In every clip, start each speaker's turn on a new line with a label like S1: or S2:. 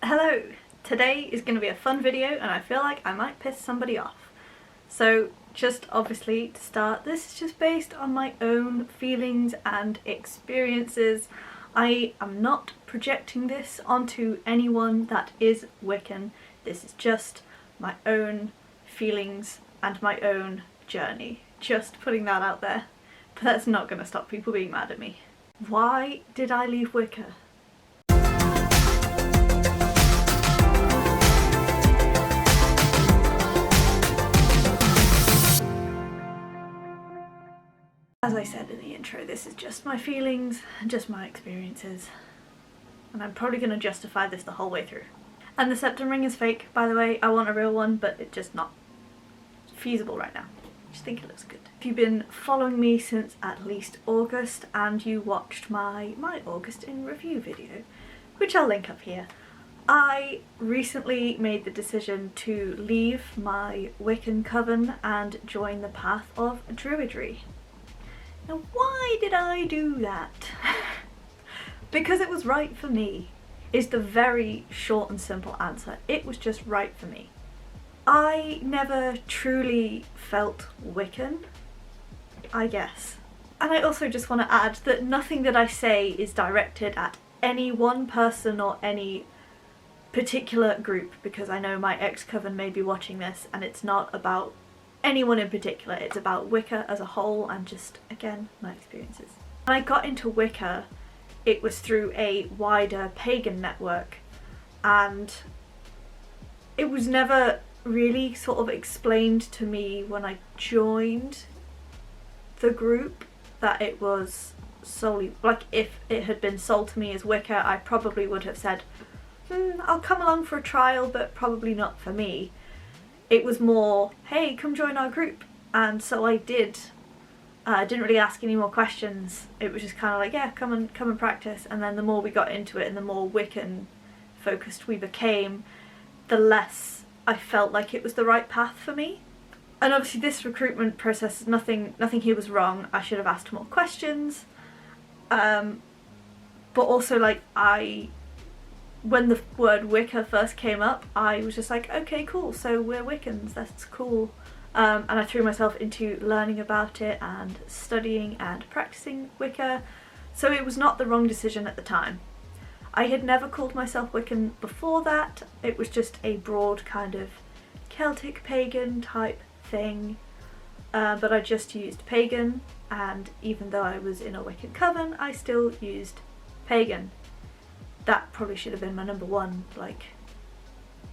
S1: Hello! Today is going to be a fun video and I feel like I might piss somebody off. So just obviously to start, this is just based on my own feelings and experiences. I am not projecting this onto anyone that is Wiccan. This is just my own feelings and my own journey. Just putting that out there. But that's not going to stop people being mad at me. Why did I leave Wicca? As I said in the intro, this is just my feelings and just my experiences. And I'm probably going to justify this the whole way through. And the septum ring is fake, by the way. I want a real one, but it's just not feasible right now. I just think it looks good. If you've been following me since at least August and you watched my August in review video, which I'll link up here, I recently made the decision to leave my Wiccan coven and join the path of Druidry. Now, why did I do that? Because it was right for me, is the very short and simple answer. It was just right for me. I never truly felt Wiccan, I guess. And I also just want to add that nothing that I say is directed at any one person or any particular group, because I know my ex-coven may be watching this and it's not about anyone in particular, it's about Wicca as a whole and just, again, my experiences. When I got into Wicca, it was through a wider pagan network and it was never really sort of explained to me when I joined the group that it was solely, like, if it had been sold to me as Wicca, I probably would have said, I'll come along for a trial, but probably not for me. It was more, hey, come join our group. And so I did. I didn't really ask any more questions. It was just kind of like, yeah, come and practice. And then the more we got into it and the more Wiccan focused we became, the less I felt like it was the right path for me. And obviously this recruitment process, nothing here was wrong. I should have asked more questions. But also, like, when the word Wicca first came up, I was just like, okay, cool, so we're Wiccans, that's cool. And I threw myself into learning about it and studying and practicing Wicca, so it was not the wrong decision at the time. I had never called myself Wiccan before that. It was just a broad kind of Celtic pagan type thing, but I just used pagan, and even though I was in a Wiccan coven, I still used pagan. That probably should have been my number one, like,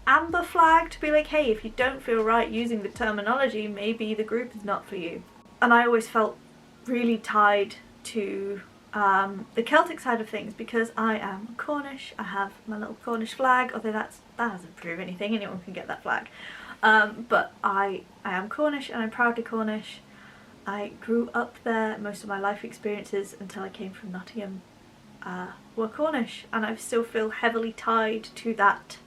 S1: amber flag to be like, hey, if you don't feel right using the terminology, maybe the group is not for you. And I always felt really tied to the Celtic side of things because I am Cornish. I have my little Cornish flag, although that doesn't prove anything, anyone can get that flag. But I am Cornish and I'm proudly Cornish. I grew up there, most of my life experiences until I came from Nottingham were Cornish, and I still feel heavily tied to that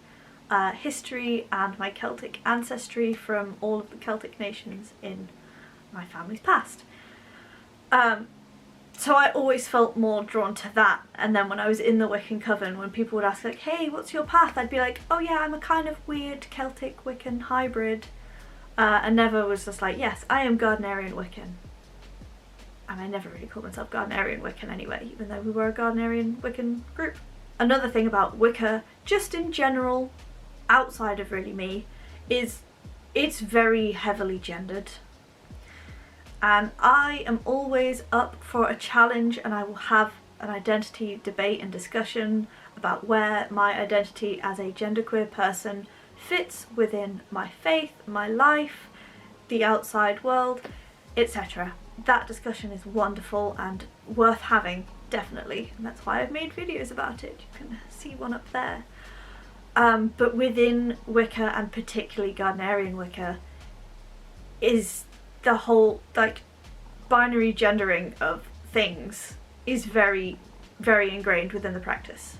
S1: history and my Celtic ancestry from all of the Celtic nations in my family's past. So I always felt more drawn to that, and then when I was in the Wiccan coven, when people would ask like, hey, what's your path? I'd be like, oh yeah, I'm a kind of weird Celtic Wiccan hybrid, and never was just like, yes, I am Gardnerian Wiccan. And I never really called myself Gardnerian Wiccan anyway, even though we were a Gardnerian Wiccan group. Another thing about Wicca, just in general, outside of really me, is it's very heavily gendered. And I am always up for a challenge, and I will have an identity debate and discussion about where my identity as a genderqueer person fits within my faith, my life, the outside world, etc. That discussion is wonderful and worth having, definitely, and that's why I've made videos about it. You can see one up there. But within Wicca, and particularly Gardnerian Wicca, is the whole, like, binary gendering of things is very, very ingrained within the practice.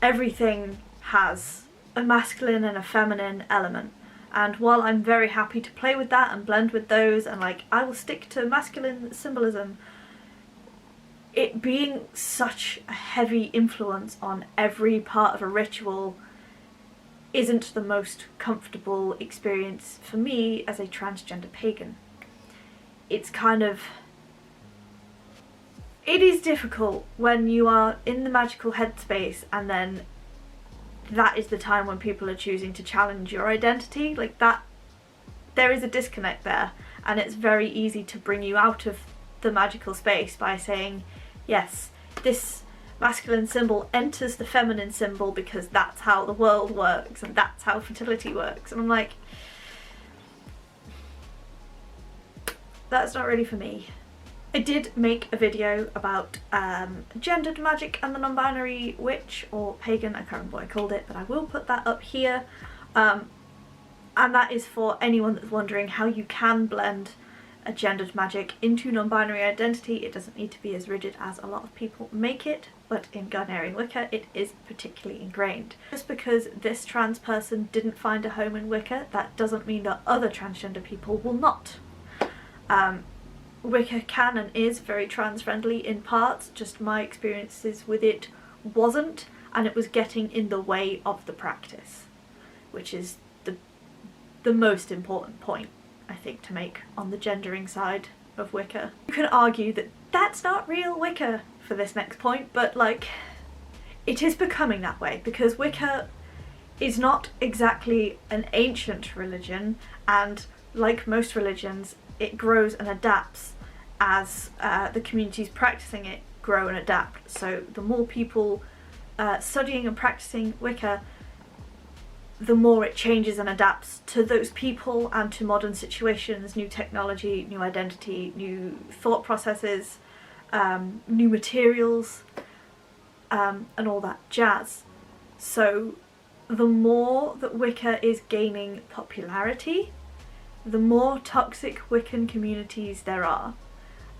S1: Everything has a masculine and a feminine element. And while I'm very happy to play with that and blend with those, and like, I will stick to masculine symbolism, it being such a heavy influence on every part of a ritual isn't the most comfortable experience for me as a transgender pagan. It's kind of... it is difficult when you are in the magical headspace and then that is the time when people are choosing to challenge your identity. Like that, there is a disconnect there, and it's very easy to bring you out of the magical space by saying, yes, this masculine symbol enters the feminine symbol because that's how the world works and that's how fertility works. And I'm like, that's not really for me. I did make a video about gendered magic and the non-binary witch or pagan, I can't remember what I called it, but I will put that up here. And that is for anyone that's wondering how you can blend a gendered magic into non-binary identity. It doesn't need to be as rigid as a lot of people make it, but in Gardnerian Wicca it is particularly ingrained. Just because this trans person didn't find a home in Wicca, that doesn't mean that other transgender people will not. Wicca can and is very trans-friendly in parts, just my experiences with it wasn't, and it was getting in the way of the practice, which is the most important point, I think, to make on the gendering side of Wicca. You can argue that that's not real Wicca for this next point, but like, it is becoming that way because Wicca is not exactly an ancient religion, and like most religions, it grows and adapts as the communities practicing it grow and adapt. So the more people studying and practicing Wicca, the more it changes and adapts to those people and to modern situations, new technology, new identity, new thought processes, new materials, and all that jazz. So the more that Wicca is gaining popularity, the more toxic Wiccan communities there are.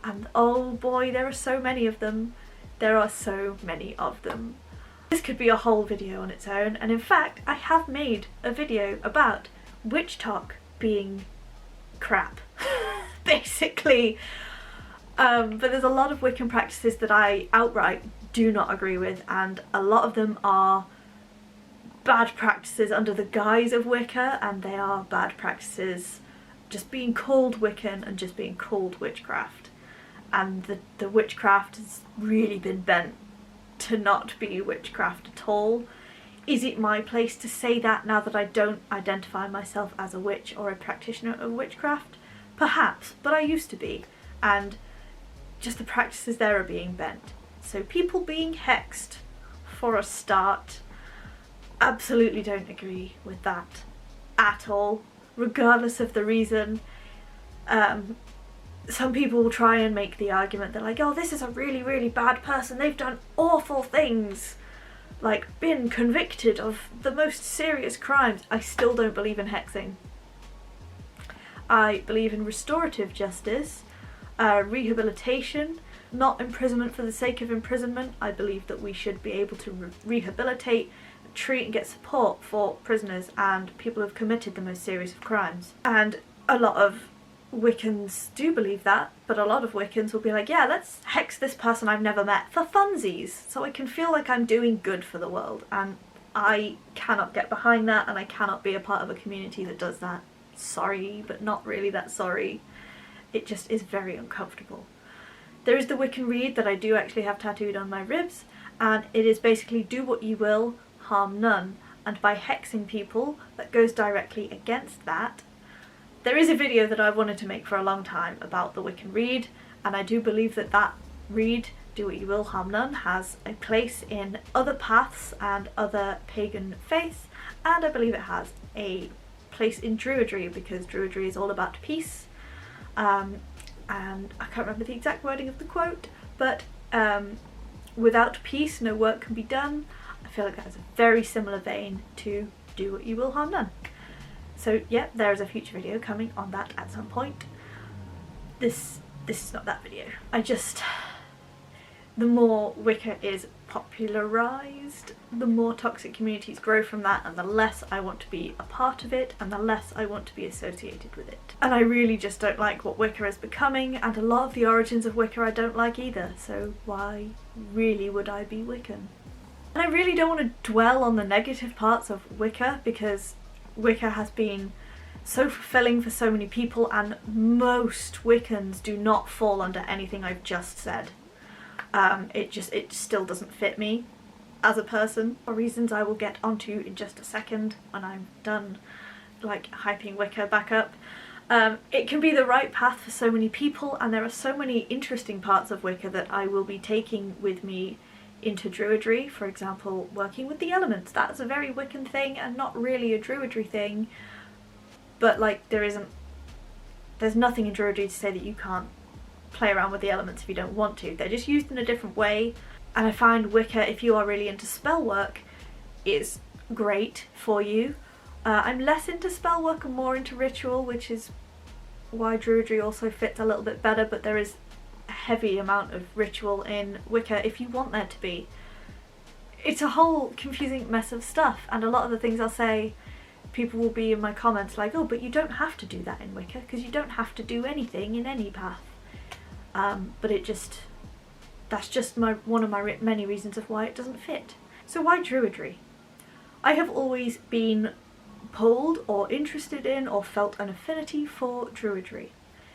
S1: And oh boy, there are so many of them. There are so many of them. This could be a whole video on its own, and in fact I have made a video about witch talk being crap, basically. But there's a lot of Wiccan practices that I outright do not agree with, and a lot of them are bad practices under the guise of Wicca, and they are bad practices just being called Wiccan and just being called witchcraft. And the witchcraft has really been bent to not be witchcraft at all. Is it my place to say that now that I don't identify myself as a witch or a practitioner of witchcraft? Perhaps, but I used to be, and just the practices there are being bent. So people being hexed, for a start, absolutely don't agree with that at all, regardless of the reason. Some people will try and make the argument, they're like, oh, this is a really, really bad person, they've done awful things, like been convicted of the most serious crimes. I still don't believe in hexing. I believe in restorative justice, rehabilitation, not imprisonment for the sake of imprisonment. I believe that we should be able to rehabilitate, treat and get support for prisoners and people who have committed the most serious of crimes. And a lot of Wiccans do believe that, but a lot of Wiccans will be like, yeah, let's hex this person I've never met for funsies, so I can feel like I'm doing good for the world. And I cannot get behind that, and I cannot be a part of a community that does that. Sorry, but not really that sorry. It just is very uncomfortable. There is the Wiccan Rede that I do actually have tattooed on my ribs, and it is basically do what you will, harm none. And by hexing people, that goes directly against that. There is a video that I've wanted to make for a long time about the Wiccan Rede, and I do believe that that Rede, do what you will, harm none, has a place in other paths and other pagan faiths, and I believe it has a place in Druidry, because Druidry is all about peace. And I can't remember the exact wording of the quote, but without peace no work can be done. I feel like that is a very similar vein to do what you will, harm none. So yeah, there is a future video coming on that at some point. This is not that video. The more Wicca is popularised, the more toxic communities grow from that, and the less I want to be a part of it, and the less I want to be associated with it. And I really just don't like what Wicca is becoming, and a lot of the origins of Wicca I don't like either, so why really would I be Wiccan? And I really don't want to dwell on the negative parts of Wicca, because Wicca has been so fulfilling for so many people, and most Wiccans do not fall under anything I've just said. It still doesn't fit me as a person, for reasons I will get onto in just a second when I'm done like hyping Wicca back up. It can be the right path for so many people, and there are so many interesting parts of Wicca that I will be taking with me into Druidry. For example, working with the elements. That's a very Wiccan thing and not really a Druidry thing, but like there's nothing in Druidry to say that you can't play around with the elements if you don't want to. They're just used in a different way, and I find Wicca, if you are really into spell work, is great for you. I'm less into spell work and more into ritual, which is why Druidry also fits a little bit better, but there is a heavy amount of ritual in Wicca if you want there to be. It's a whole confusing mess of stuff, and a lot of the things I'll say, people will be in my comments like, oh, but you don't have to do that in Wicca, because you don't have to do anything in any path. But that's just one of my many reasons of why it doesn't fit. So why Druidry? I have always been pulled or interested in or felt an affinity for Druidry.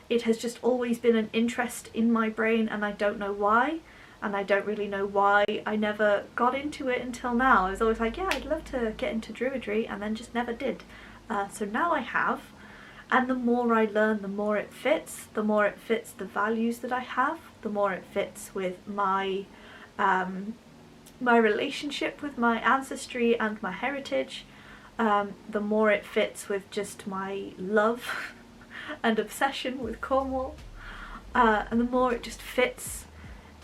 S1: It has just always been an interest in my brain, and I don't know why, and I don't really know why I never got into it until now. I was always like, yeah, I'd love to get into Druidry, and then just never did. So now I have, and the more I learn, the more it fits. The more it fits the values that I have, the more it fits with my my relationship with my ancestry and my heritage. The more it fits with just my love and obsession with Cornwall, and the more it just fits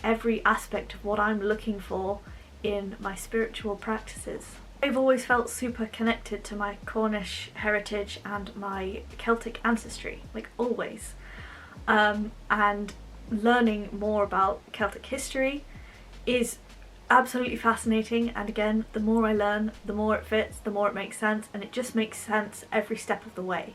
S1: every aspect of what I'm looking for in my spiritual practices. I've always felt super connected to my Cornish heritage and my Celtic ancestry, like always. And learning more about Celtic history is absolutely fascinating, and again, the more I learn, the more it fits, the more it makes sense, and it just makes sense every step of the way.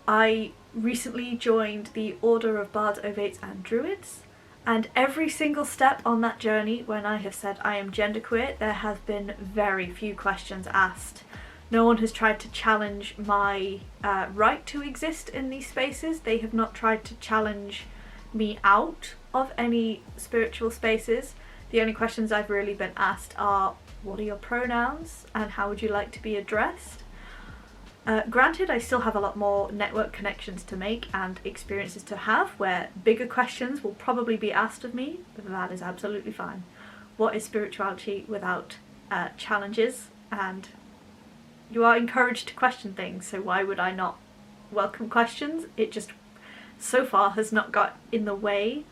S1: I recently joined the Order of Bards, Ovates and Druids, and every single step on that journey, when I have said I am genderqueer, there has been very few questions asked. No one has tried to challenge my right to exist in these spaces. They have not tried to challenge me out of any spiritual spaces. The only questions I've really been asked are, what are your pronouns and how would you like to be addressed? Granted, I still have a lot more network connections to make and experiences to have where bigger questions will probably be asked of me, but that is absolutely fine. What is spirituality without challenges? And you are encouraged to question things, so why would I not welcome questions? It just so far has not got in the way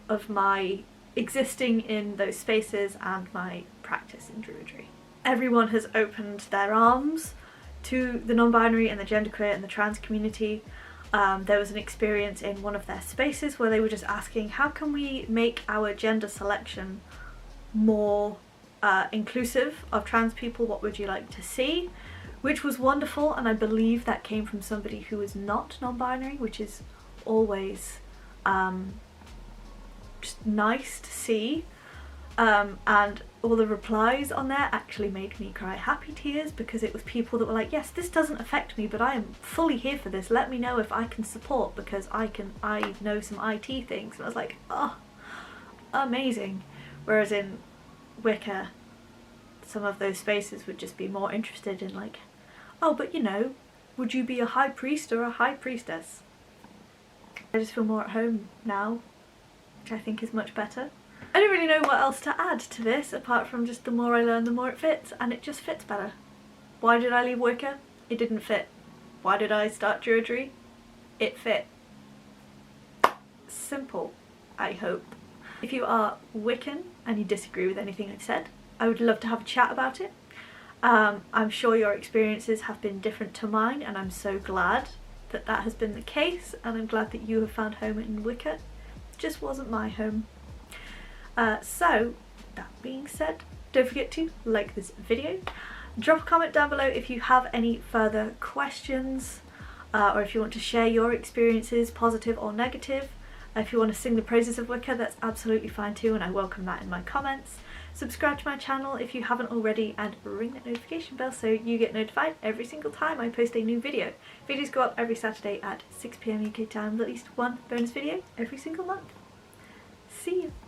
S1: of my existing in those spaces and my practice in Druidry. Everyone has opened their arms to the non-binary and the genderqueer and the trans community. There was an experience in one of their spaces where they were just asking, how can we make our gender selection more inclusive of trans people? What would you like to see? Which was wonderful, and I believe that came from somebody who is not non-binary, which is always just nice to see. And all the replies on there actually made me cry happy tears, because it was people that were like, yes, this doesn't affect me, but I am fully here for this. Let me know if I can support, because I know some IT things. And I was like, oh, amazing. Whereas in Wicca, some of those spaces would just be more interested in like, oh, but you know, would you be a high priest or a high priestess? I just feel more at home now, which I think is much better. I don't really know what else to add to this apart from just the more I learn, the more it fits, and it just fits better. Why did I leave Wicca? It didn't fit. Why did I start Druidry? It fit. Simple, I hope. If you are Wiccan and you disagree with anything I've said, I would love to have a chat about it. I'm sure your experiences have been different to mine, and I'm so glad that that has been the case, and I'm glad that you have found home in Wicca. It just wasn't my home. So, that being said, don't forget to like this video, drop a comment down below if you have any further questions, or if you want to share your experiences, positive or negative. If you want to sing the praises of Wicca, that's absolutely fine too, and I welcome that in my comments. Subscribe to my channel if you haven't already and ring that notification bell so you get notified every single time I post a new video. Videos go up every Saturday at 6 PM UK time with at least one bonus video every single month. See you!